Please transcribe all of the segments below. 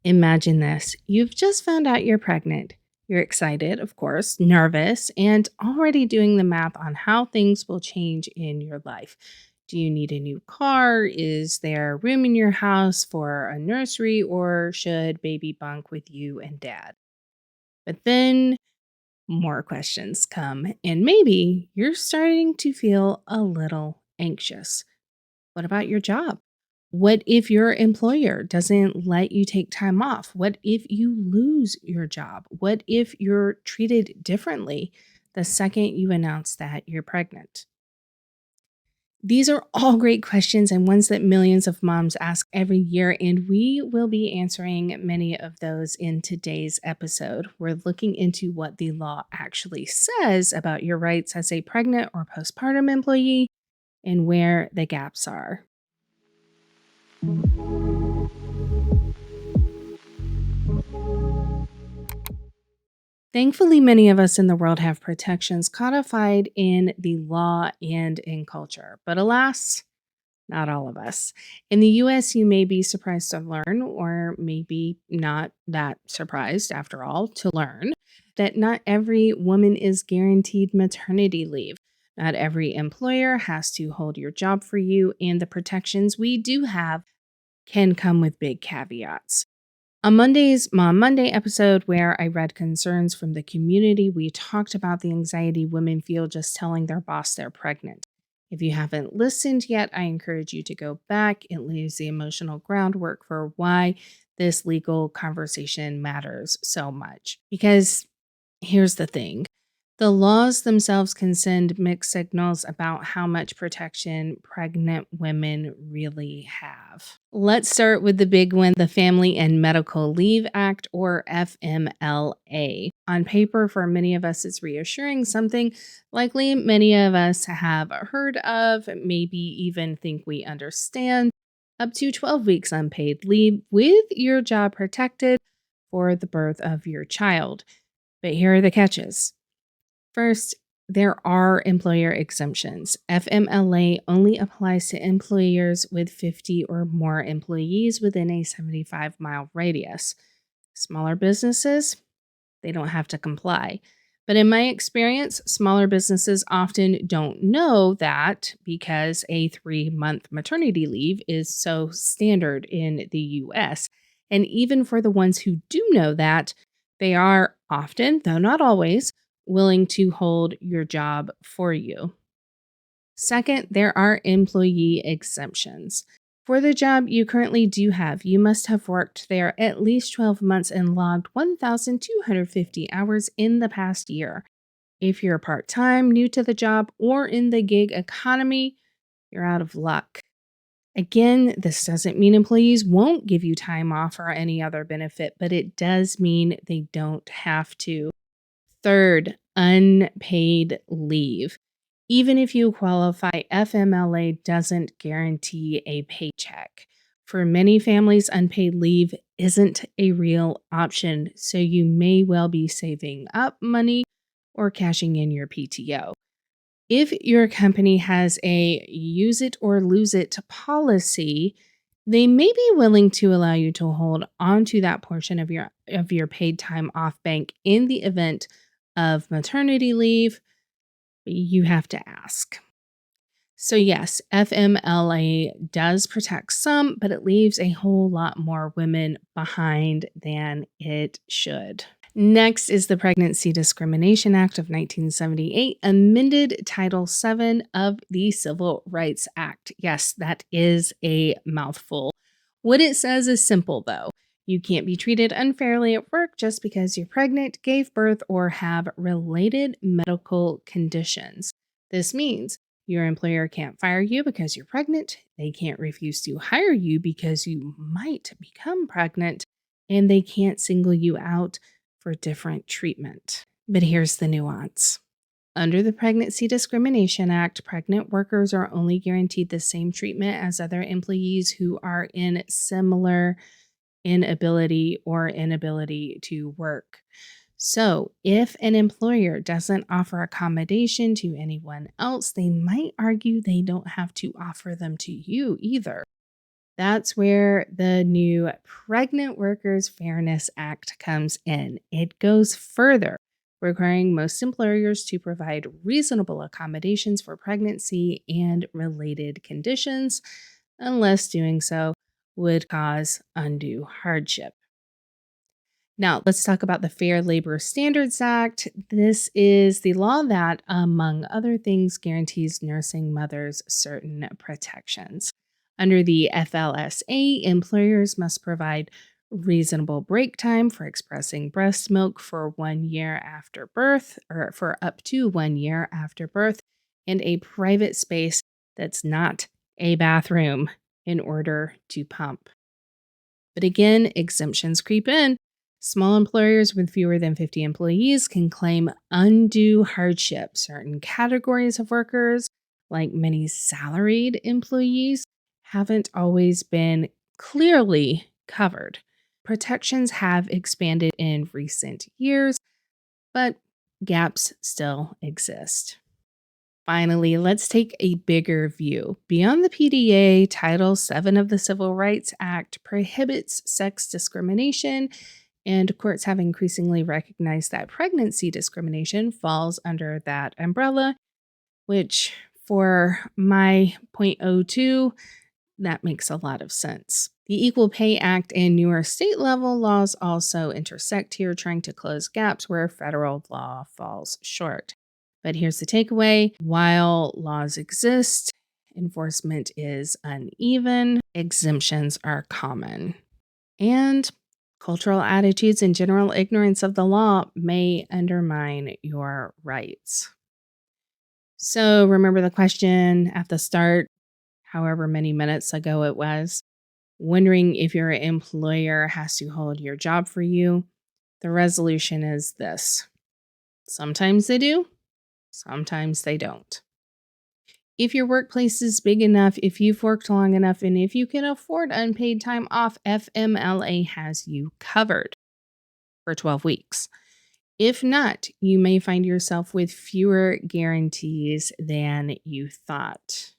Imagine this. You've just found out you're pregnant. You're excited, of course, nervous, and already doing the math on how things will change in your life. Do you need a new car? Is there room in your house for a nursery, or should baby bunk with you and dad? But then more questions come, and maybe you're starting to feel a little anxious. What about your job? What if your employer doesn't let you take time off? What if you lose your job? What if you're treated differently the second you announce that you're pregnant? These are all great questions and ones that millions of moms ask every year, and we will be answering many of those in today's episode. We're looking into what the law actually says about your rights as a pregnant or postpartum employee and where the gaps are. Thankfully, many of us in the world have protections codified in the law and in culture. But alas, not all of us. In the US, you may be surprised to learn, or maybe not that surprised after all, to learn that not every woman is guaranteed maternity leave. Not every employer has to hold your job for you, and the protections we do have can come with big caveats. On Monday's Mom Monday episode, where I read concerns from the community, we talked about the anxiety women feel just telling their boss they're pregnant. If you haven't listened yet, I encourage you to go back. It lays the emotional groundwork for why this legal conversation matters so much. Because here's the thing, the laws themselves can send mixed signals about how much protection pregnant women really have. Let's start with the big one, the Family and Medical Leave Act, or FMLA. On paper, for many of us, it's reassuring, something likely many of us have heard of, maybe even think we understand. Up to 12 weeks unpaid leave with your job protected for the birth of your child. But here are the catches. First, there are employer exemptions. FMLA only applies to employers with 50 or more employees within a 75-mile radius. Smaller businesses, they don't have to comply. But in my experience, smaller businesses often don't know that because a 3-month maternity leave is so standard in the US. And even for the ones who do know that, they are often, though not always, willing to hold your job for you. Second, there are employee exemptions. For the job you currently do have, you must have worked there at least 12 months and logged 1,250 hours in the past year. If you're part time, new to the job, or in the gig economy, you're out of luck. Again, this doesn't mean employees won't give you time off or any other benefit, but it does mean they don't have to. Third, unpaid leave. Even if you qualify, FMLA doesn't guarantee a paycheck. For many families, unpaid leave isn't a real option, so you may well be saving up money or cashing in your PTO. If your company has a use it or lose it policy, they may be willing to allow you to hold onto that portion of your paid time off bank in the event of maternity leave. You have to ask. So yes, FMLA does protect some, but it leaves a whole lot more women behind than it should. Next is the Pregnancy Discrimination Act of 1978, amended Title VII of the Civil Rights Act. Yes, that is a mouthful. What it says is simple, though. You can't be treated unfairly at work just because you're pregnant, gave birth, or have related medical conditions. This means your employer can't fire you because you're pregnant, they can't refuse to hire you because you might become pregnant, and they can't single you out for different treatment. But here's the nuance. Under the Pregnancy Discrimination Act, pregnant workers are only guaranteed the same treatment as other employees who are in similar inability or inability to work. So, if an employer doesn't offer accommodation to anyone else, they might argue they don't have to offer them to you either. That's where the new Pregnant Workers Fairness Act comes in. It goes further, requiring most employers to provide reasonable accommodations for pregnancy and related conditions, unless doing so would cause undue hardship. Now, let's talk about the Fair Labor Standards Act. This is the law that, among other things, guarantees nursing mothers certain protections. Under the FLSA, employers must provide reasonable break time for expressing breast milk for 1 year after birth, or for up to 1 year after birth, and a private space that's not a bathroom in order to pump. But again, exemptions creep in. Small employers with fewer than 50 employees can claim undue hardship. Certain categories of workers, like many salaried employees, haven't always been clearly covered. Protections have expanded in recent years, but gaps still exist. Finally, let's take a bigger view. Beyond the PDA, Title VII of the Civil Rights Act prohibits sex discrimination, and courts have increasingly recognized that pregnancy discrimination falls under that umbrella, which, for my point oh 0.02, that makes a lot of sense. The Equal Pay Act and newer state level laws also intersect here, trying to close gaps where federal law falls short. But here's the takeaway: while laws exist, enforcement is uneven, exemptions are common, and cultural attitudes and general ignorance of the law may undermine your rights. So remember the question at the start, however many minutes ago it was, wondering if your employer has to hold your job for you? The resolution is this: sometimes they do, sometimes they don't. If your workplace is big enough, if you've worked long enough, and if you can afford unpaid time off, FMLA has you covered for 12 weeks. If not, you may find yourself with fewer guarantees than you thought.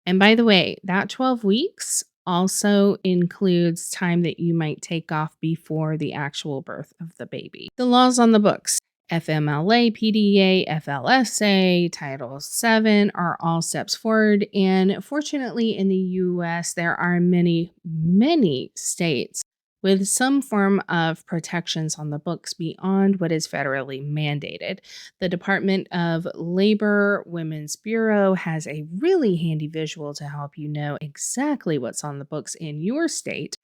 And by the way, that 12 weeks also includes time that you might take off before the actual birth of the baby. The laws on the books: FMLA, PDA, FLSA, Title VII are all steps forward. And fortunately, in the US, there are many, many states with some form of protections on the books beyond what is federally mandated. The Department of Labor Women's Bureau has a really handy visual to help you know exactly what's on the books in your state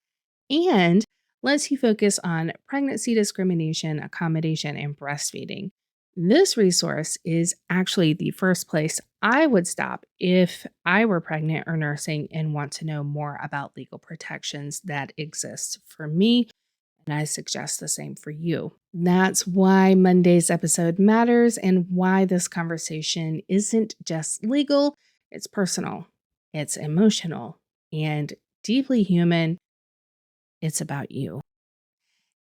and lets you focus on pregnancy discrimination, accommodation, and breastfeeding. This resource is actually the first place I would stop if I were pregnant or nursing and want to know more about legal protections that exist for me. And I suggest the same for you. That's why Monday's episode matters and why this conversation isn't just legal, it's personal, it's emotional, and deeply human. It's about you.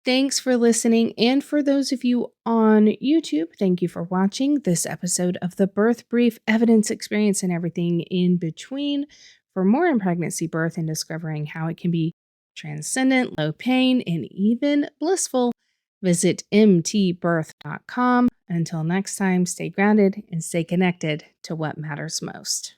Thanks for listening. And for those of you on YouTube, thank you for watching this episode of the Birth Brief, Evidence, Experience, and Everything in Between. For more on pregnancy, birth, and discovering how it can be transcendent, low pain, and even blissful, visit mtbirth.com. Until next time, stay grounded and stay connected to what matters most.